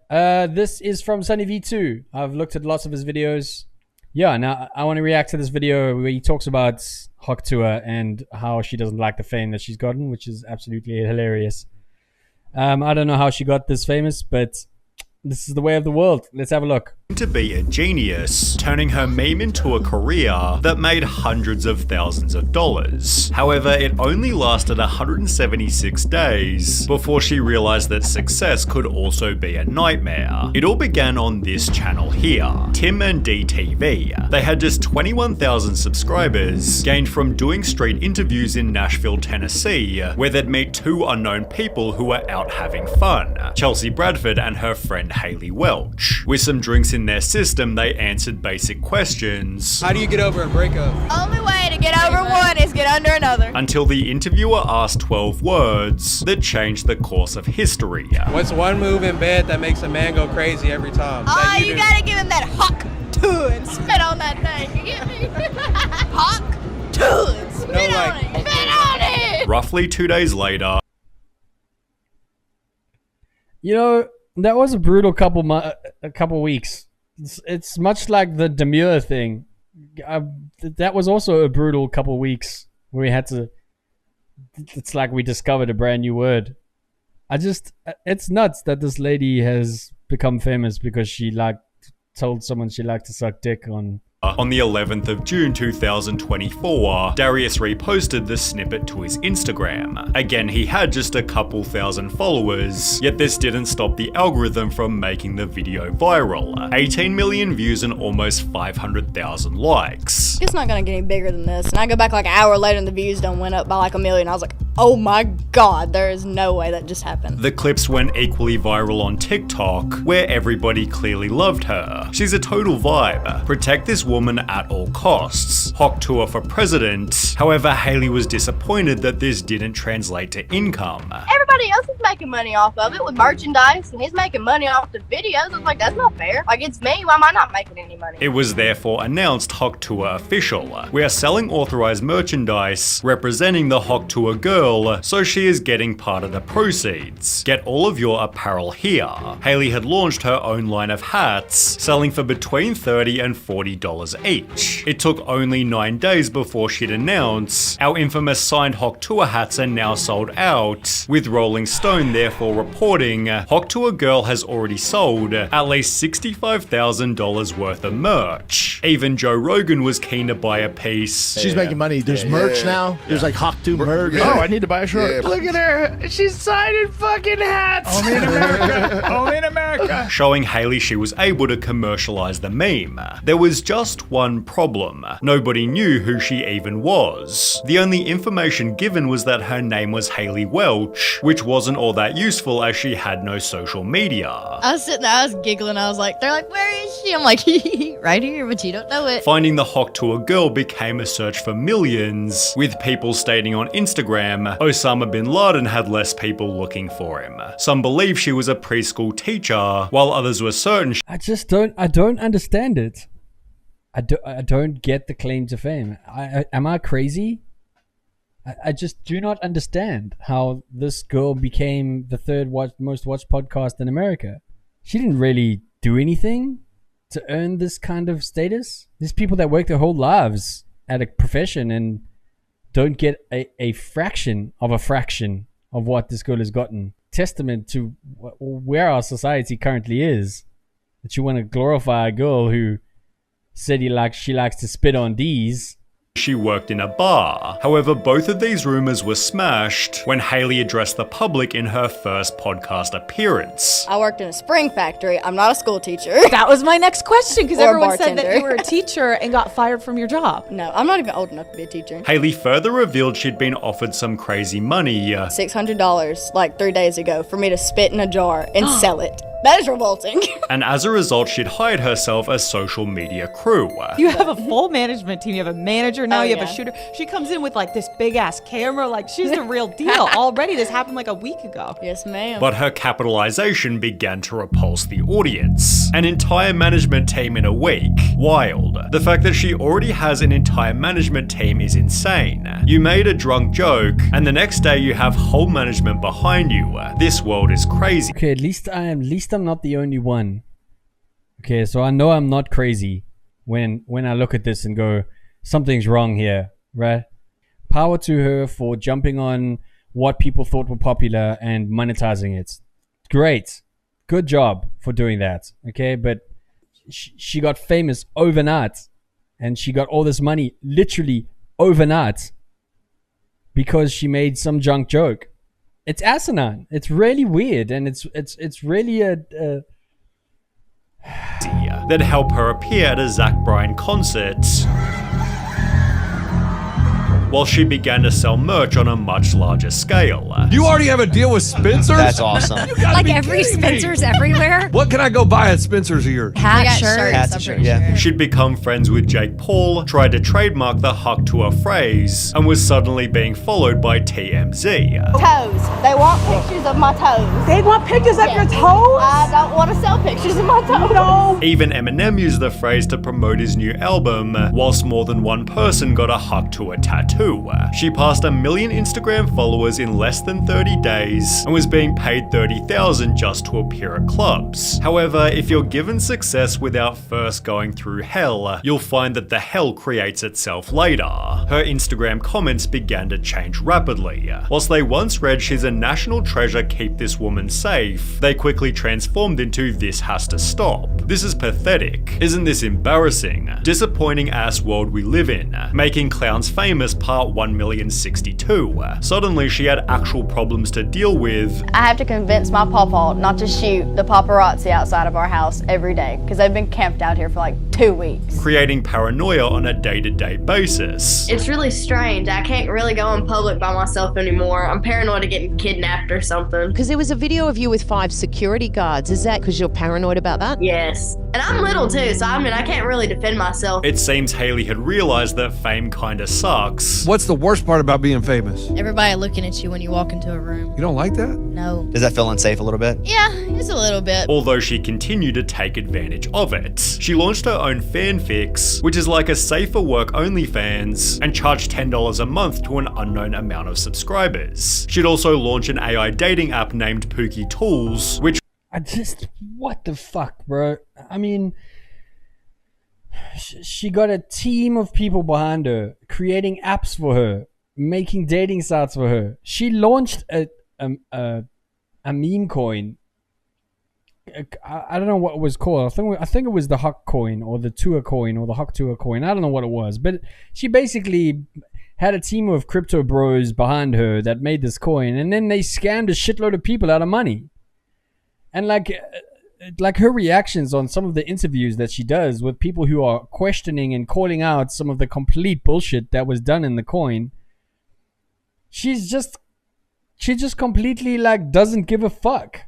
This is from Sunny V2. I've looked at lots of his videos. Yeah, now I want to react to this video where he talks about Hoktua and how she doesn't like the fame that she's gotten, which is absolutely hilarious. I don't know how she got this famous, but this is the way of the world. Let's have a look. To be a genius, turning her meme into a career that made hundreds of thousands of dollars. However, it only lasted 176 days before she realized that success could also be a nightmare. It all began on this channel here, Tim and DTV. They had just 21,000 subscribers, gained from doing street interviews in Nashville, Tennessee, where they'd meet two unknown people who were out having fun, Chelsea Bradford and her friend Haley Welch. With some drinks in their system, they answered basic questions. How do you get over a breakup? Only way to get over one is get under another. Until the interviewer asked 12 words that changed the course of history. What's one move in bed that makes a man go crazy every time? Oh, you gotta give him that hawk to and spit on that thing. You get me? Hawk to and spit on it. Spit on it. Roughly 2 days later, You know, that was a brutal couple weeks. It's much like the demure thing. That was also a brutal couple weeks where we had to. It's like we discovered a brand new word. It's nuts that this lady has become famous because she told someone she liked to suck dick on. On the 11th of June 2024, Darius reposted the snippet to his Instagram. Again, he had just a couple thousand followers, yet this didn't stop the algorithm from making the video viral. 18 million views and almost 500,000 likes. It's not gonna get any bigger than this. And I go back like an hour later and the views done went up by like 1 million. I was like, oh my god, there is no way that just happened. The clips went equally viral on TikTok, where everybody clearly loved her. She's a total vibe. Protect this woman at all costs. Hoktua for president. However, Haley was disappointed that this didn't translate to income. Everybody else is making money off of it with merchandise, and he's making money off the videos. I was like, that's not fair. Like, it's me. Why am I not making any money? It was therefore announced Hoktua official. We are selling authorized merchandise representing the Hoktua girl, so she is getting part of the proceeds. Get all of your apparel here. Haley had launched her own line of hats, selling for between $30 and $40 each. It took only 9 days before she'd announce, our infamous signed Hoktua hats are now sold out, with Rolling Stone therefore reporting, Hoktua girl has already sold at least $65,000 worth of merch. Even Joe Rogan was keen to buy a piece. She's making money. There's merch now. There's like Hoktua merch. Oh, I need to buy a shirt. Look at her. She's signing fucking hats. Only in America. Only in America. Showing Haley she was able to commercialize the meme. There was just one problem. Nobody knew who she even was. The only information given was that her name was Haley Welch, which wasn't all that useful as she had no social media. I was sitting there, I was giggling. They're like, where is she? I'm like, right here, but you don't know it. Finding the Hoktua girl became a search for millions, with people stating on Instagram, Osama bin Laden had less people looking for him. Some believe she was a preschool teacher, while others were certain I don't understand it. I don't get the claim to fame. Am I crazy? I just do not understand how this girl became the third most watched podcast in America. She didn't really do anything to earn this kind of status. There's people that work their whole lives at a profession and don't get a fraction of what this girl has gotten. Testament to where our society currently is. That you want to glorify a girl who said she likes to spit on D's. She worked in a bar. However, both of these rumors were smashed when Haley addressed the public in her first podcast appearance. I worked in a spring factory. I'm not a school teacher. That was my next question, because Or a everyone said that bartender. you were a teacher and got fired from your job. No, I'm not even old enough to be a teacher. Haley further revealed she'd been offered some crazy money. $600 like 3 days ago for me to spit in a jar and sell it. That is revolting. And as a result, she'd hired herself a social media crew. You have a full management team. You have a manager now. Oh, You have yeah. a shooter. She comes in with like this big ass camera. Like she's the real deal. Already, this happened like a week ago. Yes, ma'am. But her capitalization began to repulse the audience. An entire management team in a week. Wild. The fact that she already has an entire management team is insane. You made a drunk joke, and the next day you have whole management behind you. This world is crazy. Okay, at least least I'm not the only one. Okay, so I know I'm not crazy when I look at this and go, something's wrong here, right? Power to her for jumping on what people thought were popular and monetizing it. Great. Good job for doing that, okay? But she got famous overnight, and she got all this money literally overnight because she made some junk joke. It's asinine. It's really weird, and it's really a that help her appear at a Zach Bryan concert, while she began to sell merch on a much larger scale. You already have a deal with Spencer's? That's awesome. Like every Spencer's everywhere? What can I go buy at Spencer's here? Hat, shirt. Hats and shirts, yeah. She'd become friends with Jake Paul, tried to trademark the Huck to a phrase, and was suddenly being followed by TMZ. Toes. They want pictures of my toes. They want pictures of your toes? I don't want to sell pictures of my toes. No. Even Eminem used the phrase to promote his new album, whilst more than one person got a Huck to a tattoo. She passed 1 million Instagram followers in less than 30 days and was being paid $30,000 just to appear at clubs. However, if you're given success without first going through hell, you'll find that the hell creates itself later. Her Instagram comments began to change rapidly. Whilst they once read "she's a national treasure, keep this woman safe," they quickly transformed into "this has to stop. This is pathetic. Isn't this embarrassing? Disappointing ass world we live in. Making clowns famous part 1,062,000. Suddenly she had actual problems to deal with. I have to convince my pawpaw not to shoot the paparazzi outside of our house every day because they've been camped out here for like 2 weeks. Creating paranoia on a day-to-day basis. It's really strange. I can't really go in public by myself anymore. I'm paranoid of getting kidnapped or something. Because there was a video of you with 5 security guards. Is that because you're paranoid about that? Yes. And I'm little too, so I mean, I can't really defend myself. It seems Haley had realized that fame kinda sucks. What's the worst part about being famous? Everybody looking at you when you walk into a room. You don't like that? No. Does that feel unsafe a little bit? Yeah, just a little bit. Although she continued to take advantage of it. She launched her own fanfics, which is like a safer work OnlyFans, and charged $10 a month to an unknown amount of subscribers. She'd also launch an AI dating app named Pookie Tools, which what the fuck, bro? I mean, she got a team of people behind her, creating apps for her, making dating sites for her. She launched a meme coin. I don't know what it was called. I think it was the Huck coin or the Tour coin or the Huck Tour coin. I don't know what it was, but she basically had a team of crypto bros behind her that made this coin, and then they scammed a shitload of people out of money. And like her reactions on some of the interviews that she does with people who are questioning and calling out some of the complete bullshit that was done in the coin, she just completely like doesn't give a fuck.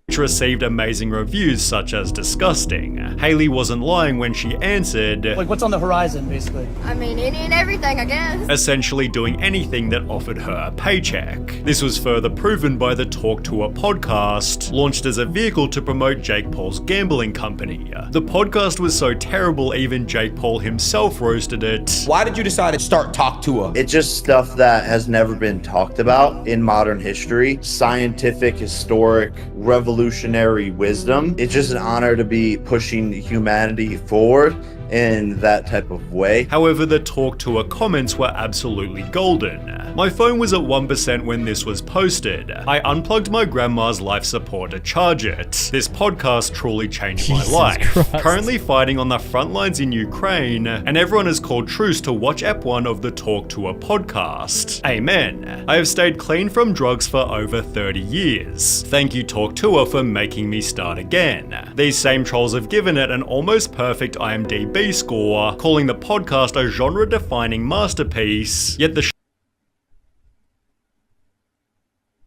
which received amazing reviews such as disgusting. Haley wasn't lying when she answered, like, what's on the horizon, basically? I mean, any and everything, I guess. essentially doing anything that offered her a paycheck. This was further proven by the Talk to Her podcast, launched as a vehicle to promote Jake Paul's gambling company. The podcast was so terrible even Jake Paul himself roasted it. Why did you decide to start Talk to Her? It's just stuff that has never been talked about in modern history. Scientific, historic, revolutionary wisdom. It's just an honor to be pushing humanity forward in that type of way. However, the Talk to Her comments were absolutely golden. My phone was at 1% when this was posted. I unplugged my grandma's life support to charge it. This podcast truly changed my life. Christ. Currently fighting on the front lines in Ukraine, and everyone has called truce to watch Ep 1 of the Talk to Her podcast. Amen. I have stayed clean from drugs for over 30 years. Thank you, Talk to Her, for making me start again. These same trolls have given it an almost perfect IMDb score, calling the podcast a genre-defining masterpiece, yet the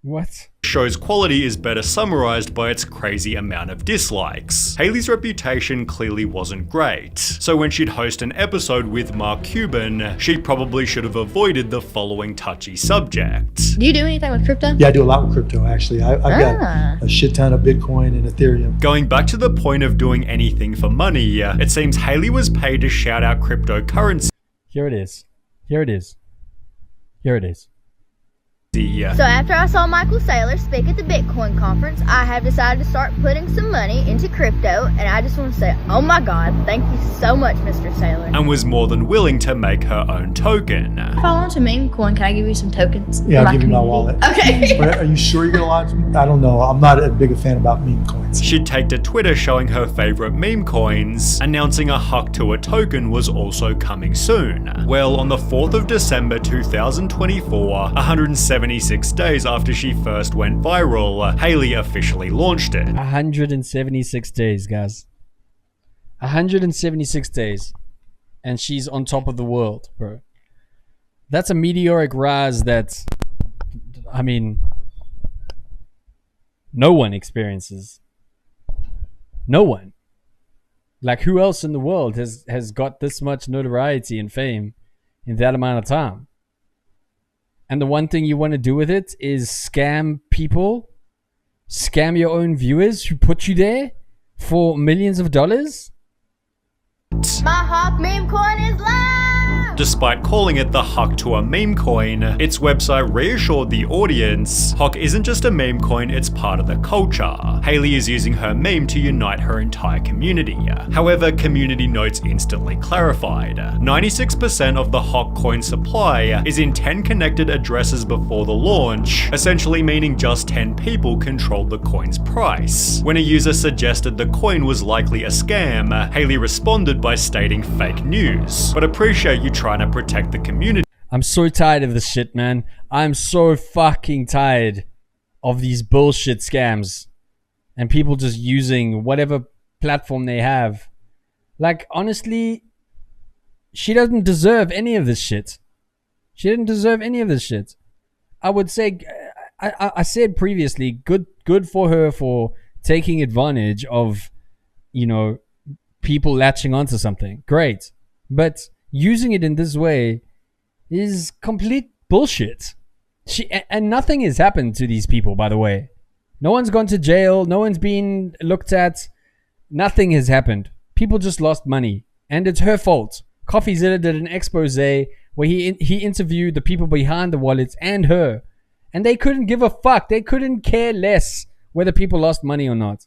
What? show's quality is better summarized by its crazy amount of dislikes. Haley's reputation clearly wasn't great, so when she'd host an episode with Mark Cuban, she probably should have avoided the following touchy subject. Do you do anything with crypto? Yeah, I do a lot with crypto, actually. I've got a shit ton of Bitcoin and Ethereum. Going back to the point of doing anything for money, it seems Haley was paid to shout out cryptocurrency. Here it is. Here it is. Here it is. So after I saw Michael Saylor speak at the Bitcoin conference, I have decided to start putting some money into crypto, and I just want to say, oh my God, thank you so much, Mr. Saylor. And was more than willing to make her own token. If I launch a meme coin, can I give you some tokens? Yeah, I'll give you my wallet. Okay. But are you sure you're gonna launch? I don't know. I'm not a big fan about meme coins. She'd take to Twitter showing her favorite meme coins, announcing a Hucktua token was also coming soon. Well, on the 4th of December 2024, 176 days after she first went viral, Hailey officially launched it. 176 days, guys. 176 days. And she's on top of the world, bro. That's a meteoric rise that, I mean, no one experiences. No one. Like, who else in the world has got this much notoriety and fame in that amount of time? And the one thing you want to do with it is scam people, scam your own viewers who put you there for millions of dollars? My Hawk meme coin is live! Despite calling it the Hucktua meme coin, its website reassured the audience Hawk isn't just a meme coin, it's part of the culture. Hailey is using her meme to unite her entire community. However, community notes instantly clarified. 96% of the Hawk coin supply is in 10 connected addresses before the launch, essentially meaning just 10 people controlled the coin's price. When a user suggested the coin was likely a scam, Hailey responded by stating fake news, but appreciate you trying to protect the community. I'm so tired of this shit, man. I'm so fucking tired of these bullshit scams and people just using whatever platform they have. Like, honestly, she doesn't deserve any of this shit. She didn't deserve any of this shit. I would say, I said previously, good for her for taking advantage of, you know, people latching onto something. Great. But using it in this way is complete bullshit. And nothing has happened to these people, by the way. No one's gone to jail. No one's been looked at. Nothing has happened. People just lost money. And it's her fault. CoffeeZilla did an expose where he interviewed the people behind the wallets and her. And they couldn't give a fuck. They couldn't care less whether people lost money or not.